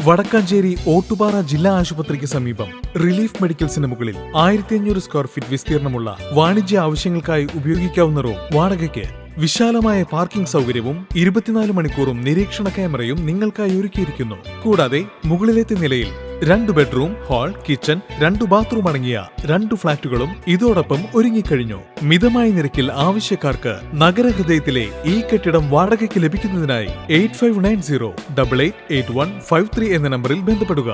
വടക്കാഞ്ചേരി ഓട്ടുപാറ ജില്ലാ ആശുപത്രിക്ക് സമീപം റിലീഫ് മെഡിക്കൽസിന് മുകളിൽ 1500 സ്ക്വയർ ഫീറ്റ് വിസ്തീർണമുള്ള വാണിജ്യ ആവശ്യങ്ങൾക്കായി ഉപയോഗിക്കാവുന്ന റൂം വാടകയ്ക്ക്. വിശാലമായ പാർക്കിംഗ് സൗകര്യവും 24 മണിക്കൂറും നിരീക്ഷണ ക്യാമറയും നിങ്ങൾക്കായി ഒരുക്കിയിരിക്കുന്നു. കൂടാതെ മുകളിലത്തെ നിലയിൽ 2 ബെഡ്റൂം, ഹാൾ, കിച്ചൺ, 2 ബാത്റൂം അടങ്ങിയ 2 ഫ്ളാറ്റുകളും ഇതോടൊപ്പം ഒരുങ്ങിക്കഴിഞ്ഞു. മിതമായ നിരക്കിൽ ആവശ്യക്കാർക്ക് നഗരഹൃദയത്തിലെ ഈ കെട്ടിടം വാടകയ്ക്ക് ലഭിക്കുന്നതിനായി 8590888153 എന്ന നമ്പറിൽ ബന്ധപ്പെടുക.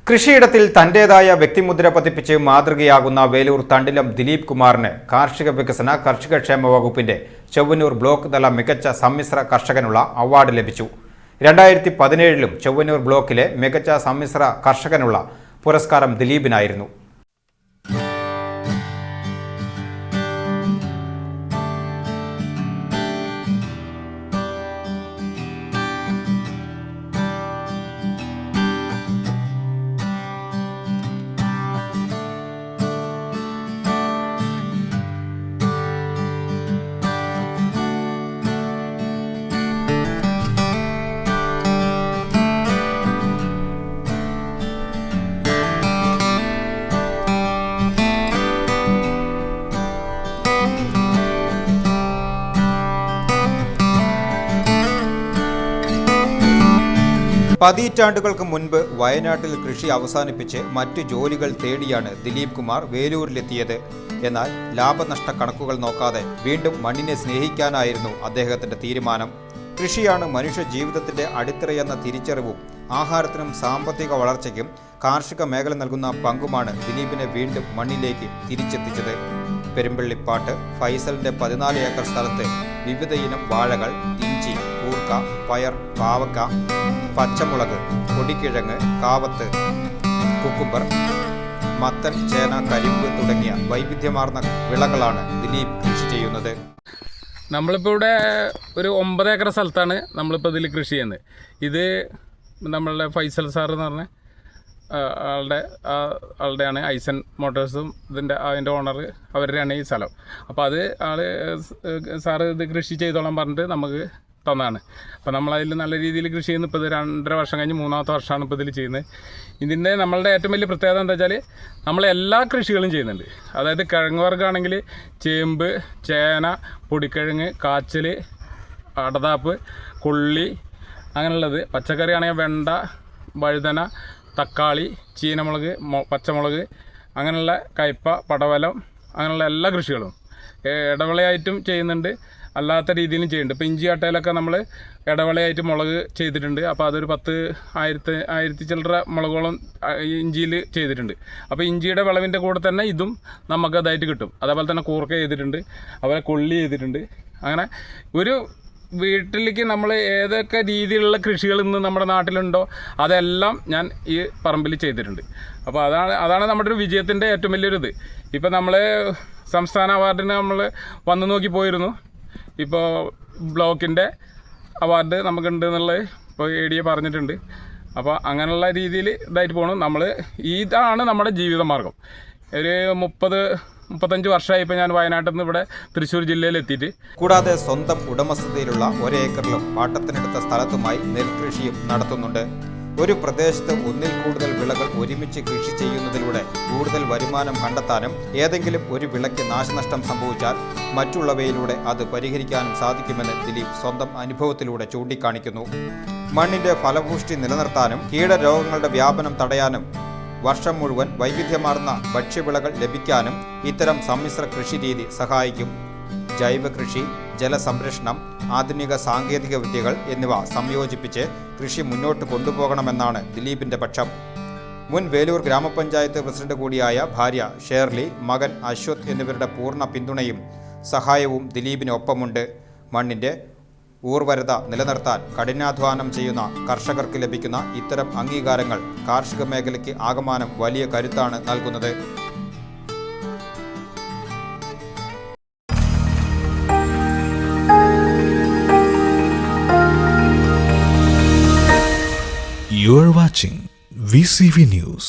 കൃഷിയിടത്തിൽ തന്റേതായ വ്യക്തിമുദ്ര പതിപ്പിച്ച് മാതൃകയാകുന്ന വേലൂർ തണ്ടിലം ദിലീപ് കുമാറിന് കാർഷിക വികസന കർഷകക്ഷേമ വകുപ്പിന്റെ ചൊവ്വന്നൂർ ബ്ലോക്ക് തല മികച്ച സമ്മിശ്ര കർഷകനുള്ള അവാർഡ് ലഭിച്ചു. 2017 ചൊവ്വന്നൂർ ബ്ലോക്കിലെ മികച്ച സമ്മിശ്ര കർഷകനുള്ള പുരസ്കാരം ദിലീപിനായിരുന്നു. പതിറ്റാണ്ടുകൾക്ക് മുൻപ് വയനാട്ടിൽ കൃഷി അവസാനിപ്പിച്ച് മറ്റു ജോലികൾ തേടിയാണ് ദിലീപ് കുമാർ വേലൂരിലെത്തിയത്. എന്നാൽ ലാഭനഷ്ട കണക്കുകൾ നോക്കാതെ വീണ്ടും മണ്ണിനെ സ്നേഹിക്കാനായിരുന്നു അദ്ദേഹത്തിന്റെ തീരുമാനം. കൃഷിയാണ് മനുഷ്യ ജീവിതത്തിന്റെ അടിത്തറയെന്ന തിരിച്ചറിവും ആഹാരത്തിനും സാമ്പത്തിക വളർച്ചയ്ക്കും കാർഷിക മേഖല നൽകുന്ന പങ്കുമാണ് ദിലീപിനെ വീണ്ടും മണ്ണിലേക്ക് തിരിച്ചെത്തിച്ചത്. പെരുമ്പള്ളിപ്പാട്ട് ഫൈസലിന്റെ 14 ഏക്കർ സ്ഥലത്ത് വിവിധ ഇനം വാഴകൾ, ഇഞ്ചി, കൂർക്ക, പയർ, പാവക്ക, പച്ചമുളക്, പൊടിക്കിഴങ്ങ്, കാവത്ത്, കുക്കുംബർ, മത്തൻ, ചേന, കരിമ്പ് തുടങ്ങിയ വൈവിധ്യമാർന്ന വിളകളാണ് ദിലീപ് കൃഷി ചെയ്യുന്നത്. നമ്മളിപ്പോൾ ഇവിടെ ഒരു 9 ഏക്കർ സ്ഥലത്താണ് നമ്മളിപ്പോൾ ഇതിൽ കൃഷി ചെയ്യുന്നത്. ഇത് നമ്മളുടെ ഫൈസൽ സാർ എന്ന് പറഞ്ഞ ആളുടെയാണ് ഐസൻ മോട്ടോഴ്സും അതിൻ്റെ ഓണർ അവരുടെയാണ് ഈ സ്ഥലം. അപ്പോൾ അത് സാറ് ഇത് കൃഷി ചെയ്തോളാൻ പറഞ്ഞിട്ട് നമുക്ക് തന്നതാണ്. അപ്പോൾ നമ്മളതിൽ നല്ല രീതിയിൽ കൃഷി ചെയ്യുന്നത് ഇപ്പോൾ ഇത് 2.5 വർഷം കഴിഞ്ഞ് 3ാമത്തെ വർഷമാണ് ഇപ്പോൾ ഇതിൽ ചെയ്യുന്നത്. ഇതിൻ്റെ നമ്മളുടെ ഏറ്റവും വലിയ പ്രത്യേകത എന്താ വെച്ചാൽ നമ്മൾ എല്ലാ കൃഷികളും ചെയ്യുന്നുണ്ട്. അതായത് കിഴങ്ങ് വർഗ്ഗമാണെങ്കിൽ ചേമ്പ്, ചേന, പൊടിക്കിഴങ്ങ്, കാച്ചിൽ, അടതാപ്പ്, കൊള്ളി അങ്ങനെയുള്ളത്. പച്ചക്കറി ആണെങ്കിൽ വെണ്ട, വഴുതന, തക്കാളി, ചീനമുളക്, പച്ചമുളക്, അങ്ങനെയുള്ള കയ്പ, പടവലം, അങ്ങനെയുള്ള എല്ലാ കൃഷികളും ഇടവിളയായിട്ടും ചെയ്യുന്നുണ്ട്, അല്ലാത്ത രീതിയിലും ചെയ്യുന്നുണ്ട്. ഇപ്പോൾ ഇഞ്ചി ആട്ടയിലൊക്കെ നമ്മൾ ഇടവിളയായിട്ട് മുളക് ചെയ്തിട്ടുണ്ട്. അപ്പോൾ അതൊരു 10,000 ചില്ലറ മുളകോളം ഇഞ്ചിയിൽ ചെയ്തിട്ടുണ്ട്. അപ്പോൾ ഇഞ്ചിയുടെ വിളവിൻ്റെ കൂടെ തന്നെ ഇതും നമുക്ക് അതായിട്ട് കിട്ടും. അതേപോലെ തന്നെ കൂർക്ക ചെയ്തിട്ടുണ്ട്, അതുപോലെ കൊള്ളി ചെയ്തിട്ടുണ്ട്. അങ്ങനെ ഒരു വീട്ടിലേക്ക് നമ്മൾ ഏതൊക്കെ രീതിയിലുള്ള കൃഷികൾ ഇന്ന് നമ്മുടെ നാട്ടിലുണ്ടോ അതെല്ലാം ഞാൻ ഈ പറമ്പിൽ ചെയ്തിട്ടുണ്ട്. അപ്പോൾ അതാണ് നമ്മുടെ ഒരു വിജയത്തിൻ്റെ ഏറ്റവും വലിയൊരു ഇത്. ഇപ്പോൾ നമ്മൾ സംസ്ഥാന അവാർഡിന് നമ്മൾ വന്നു നോക്കി പോയിരുന്നു. ഇപ്പോൾ ബ്ലോക്കിൻ്റെ അവാർഡ് നമുക്കുണ്ട് എന്നുള്ളത് ഇപ്പോൾ ADA പറഞ്ഞിട്ടുണ്ട്. അപ്പോൾ അങ്ങനെയുള്ള രീതിയിൽ ഇതായിട്ട് പോകണം. ഇതാണ് നമ്മുടെ ജീവിതമാർഗം. ഒരു 35 വർഷമായി ഇപ്പോൾ ഞാൻ വയനാട്ടിൽ നിന്ന് ഇവിടെ തൃശ്ശൂർ ജില്ലയിൽ എത്തിയിട്ട്. കൂടാതെ സ്വന്തം ഉടമസ്ഥതയിലുള്ള 1 ഏക്കറിലും പാട്ടത്തിനെടുത്ത സ്ഥലത്തുമായി നെൽകൃഷിയും നടത്തുന്നുണ്ട്. ഒരു പ്രദേശത്ത് ഒന്നിൽ കൂടുതൽ വിളകൾ ഒരുമിച്ച് കൃഷി ചെയ്യുന്നതിലൂടെ കൂടുതൽ വരുമാനം കണ്ടെത്താനും ഏതെങ്കിലും ഒരു വിളയ്ക്ക് നാശനഷ്ടം സംഭവിച്ചാൽ മറ്റുള്ളവയിലൂടെ അത് പരിഹരിക്കാനും സാധിക്കുമെന്ന് ദിലീപ് സ്വന്തം അനുഭവത്തിലൂടെ ചൂണ്ടിക്കാണിക്കുന്നു. മണ്ണിന്റെ ഫലപുഷ്ടി നിലനിർത്താനും കീടരോഗങ്ങളുടെ വ്യാപനം തടയാനും വർഷം മുഴുവൻ വൈവിധ്യമാർന്ന ഭക്ഷ്യവിളകൾ ലഭിക്കാനും ഇത്തരം സമ്മിശ്ര കൃഷി രീതി സഹായിക്കും. ജൈവ കൃഷി, ജലസംരക്ഷണം, ആധുനിക സാങ്കേതിക വിദ്യകൾ എന്നിവ സംയോജിപ്പിച്ച് കൃഷി മുന്നോട്ട് കൊണ്ടുപോകണമെന്നാണ് ദിലീപിന്റെ പക്ഷം. മുൻ വേലൂർ ഗ്രാമപഞ്ചായത്ത് പ്രസിഡന്റ് കൂടിയായ ഭാര്യ ഷേർലി, മകൻ അശ്വത് എന്നിവരുടെ പൂർണ്ണ പിന്തുണയും സഹായവും ദിലീപിനൊപ്പമുണ്ട്. മണ്ണിന്റെ ഊർവരത നിലനിർത്താൻ കഠിനാധ്വാനം ചെയ്യുന്ന കർഷകർക്ക് ലഭിക്കുന്ന ഇത്തരം അംഗീകാരങ്ങൾ കാർഷിക മേഖലയ്ക്ക് ആകമാനം വലിയ കരുത്താണ് നൽകുന്നത്. You are watching VCV News.